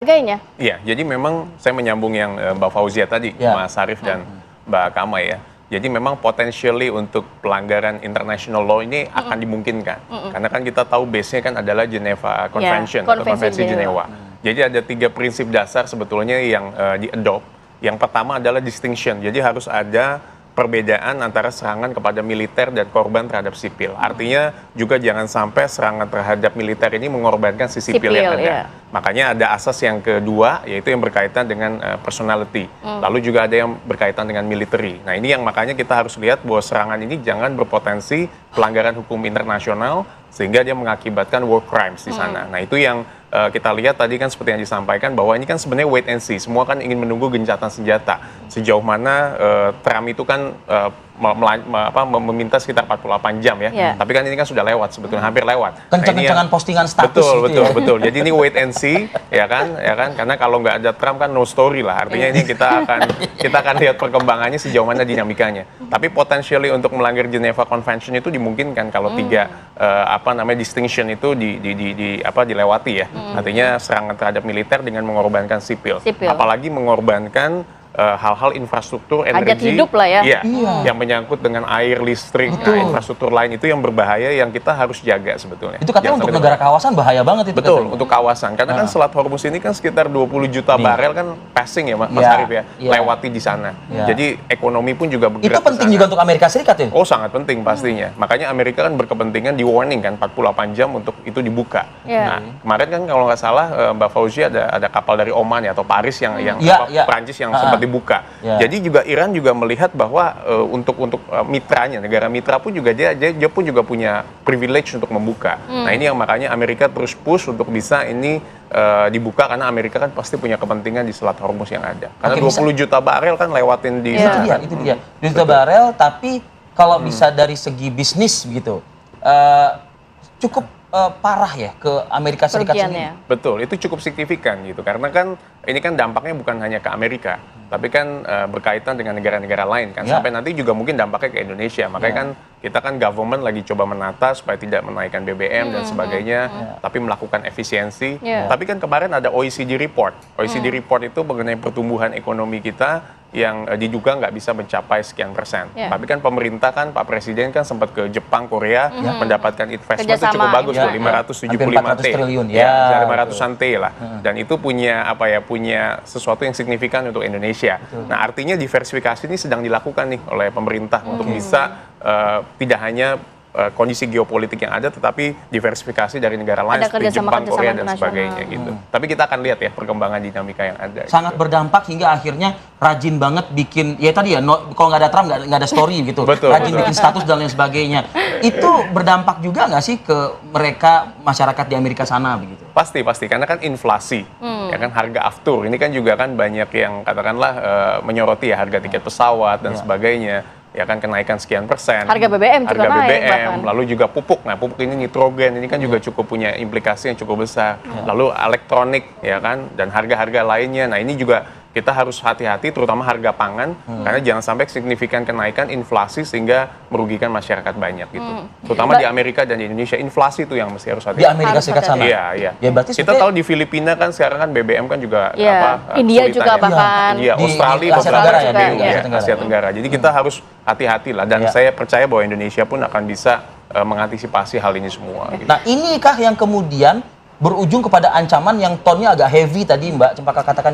harganya? Iya, jadi memang saya menyambung yang Mbak Fauzia tadi, Mas Sarif dan Mbak Kamai ya. Jadi memang potentially untuk pelanggaran international law ini akan dimungkinkan. Karena kan kita tahu base-nya kan adalah Geneva Convention atau Konvensi Jenewa. Jadi ada 3 prinsip dasar sebetulnya yang di-adopt. Yang pertama adalah distinction. Jadi harus ada perbedaan antara serangan kepada militer dan korban terhadap sipil. Artinya juga jangan sampai serangan terhadap militer ini mengorbankan si sipil yang ada. Makanya ada asas yang kedua, yaitu yang berkaitan dengan personality. Lalu juga ada yang berkaitan dengan military. Nah ini yang makanya kita harus lihat bahwa serangan ini jangan berpotensi pelanggaran hukum internasional sehingga dia mengakibatkan war crimes di sana. Nah itu yang kita lihat tadi kan seperti yang disampaikan bahwa ini kan sebenarnya wait and see. Semua kan ingin menunggu gencatan senjata. Sejauh mana Trump itu kan meminta sekitar 48 jam ya. Tapi kan ini kan sudah lewat sebetulnya, hampir lewat. Kencang-kencangan postingan status betul. Jadi ini wait and see ya kan. Karena kalau nggak ada Trump kan no story lah. Artinya ini kita akan lihat perkembangannya sejauh mana dinamikanya. Tapi potentially untuk melanggar Geneva Convention itu dimungkinkan kalau 3 distinction itu dilewati ya. Artinya serangan terhadap militer dengan mengorbankan sipil. Apalagi mengorbankan hal-hal infrastruktur energi hidup lah ya. Yang menyangkut dengan air, listrik, infrastruktur lain itu yang berbahaya yang kita harus jaga sebetulnya. Itu katanya untuk negara kawasan bahaya banget itu. Betul, untuk kawasan. Karena kan Selat Hormuz ini kan sekitar 20 juta barel kan passing ya Mas Arif ya, lewati di sana. Jadi ekonomi pun juga bergerak. Itu penting juga untuk Amerika Serikat ya? Oh sangat penting pastinya. Makanya Amerika kan berkepentingan di warning kan 48 jam untuk itu dibuka. Nah kemarin kan kalau nggak salah Mbak Fauzia ada kapal dari Oman ya atau Paris yang Prancis yang sempat dibuka. Jadi juga Iran juga melihat bahwa untuk mitranya, negara mitra pun juga dia pun juga punya privilege untuk membuka. Nah ini yang makanya Amerika terus push untuk bisa ini dibuka karena Amerika kan pasti punya kepentingan di Selat Hormuz yang ada. Karena 20 juta barel kan lewatin di sana. Itu dia. 20 juta barel tapi kalau bisa dari segi bisnis gitu cukup parah ya ke Amerika Serikat sendiri. Betul, itu cukup signifikan gitu. Karena kan ini kan dampaknya bukan hanya ke Amerika, tapi kan berkaitan dengan negara-negara lain kan. Sampai nanti juga mungkin dampaknya ke Indonesia. Makanya kan kita kan government lagi coba menata supaya tidak menaikkan BBM dan sebagainya, tapi melakukan efisiensi. Tapi kan kemarin ada OECD report. OECD report itu mengenai pertumbuhan ekonomi kita yang diduga nggak bisa mencapai sekian persen. Tapi kan pemerintah kan, Pak Presiden kan sempat ke Jepang, Korea, mendapatkan investment itu cukup bagus tuh, 575 triliun. 500-an T lah. Dan itu punya punya sesuatu yang signifikan untuk Indonesia. Nah artinya diversifikasi ini sedang dilakukan nih oleh pemerintah untuk bisa tidak hanya kondisi geopolitik yang ada, tetapi diversifikasi dari negara lain seperti Jepang, Korea dan sebagainya gitu. Tapi kita akan lihat ya perkembangan dinamika yang ada. Sangat berdampak hingga akhirnya rajin banget bikin kalau nggak ada Trump nggak ada story gitu. Rajin bikin status dan lain sebagainya. Itu berdampak juga nggak sih ke mereka masyarakat di Amerika sana begitu? Pasti karena kan inflasi, ya kan harga aftur ini kan juga kan banyak yang katakanlah menyoroti ya harga tiket pesawat dan sebagainya. Ya kan kenaikan sekian persen. Harga BBM juga naik. Lalu juga pupuk. Nah pupuk ini nitrogen ini kan juga cukup punya implikasi yang cukup besar. Lalu elektronik ya kan dan harga-harga lainnya. Nah ini juga kita harus hati-hati terutama harga pangan karena jangan sampai signifikan kenaikan inflasi sehingga merugikan masyarakat banyak gitu. Terutama di Amerika dan di Indonesia inflasi itu yang mesti harus hati-hati. Di Amerika Serikat sana. Iya. Ya, kita tahu di Filipina kan sekarang kan BBM kan juga India juga bahkan. Iya, Australia Asia Tenggara. Jadi kita harus hati-hati lah dan saya percaya bahwa Indonesia pun akan bisa mengantisipasi hal ini semua. Gitu. Nah, inikah yang kemudian berujung kepada ancaman yang tonnya agak heavy tadi Mbak Cempaka katakan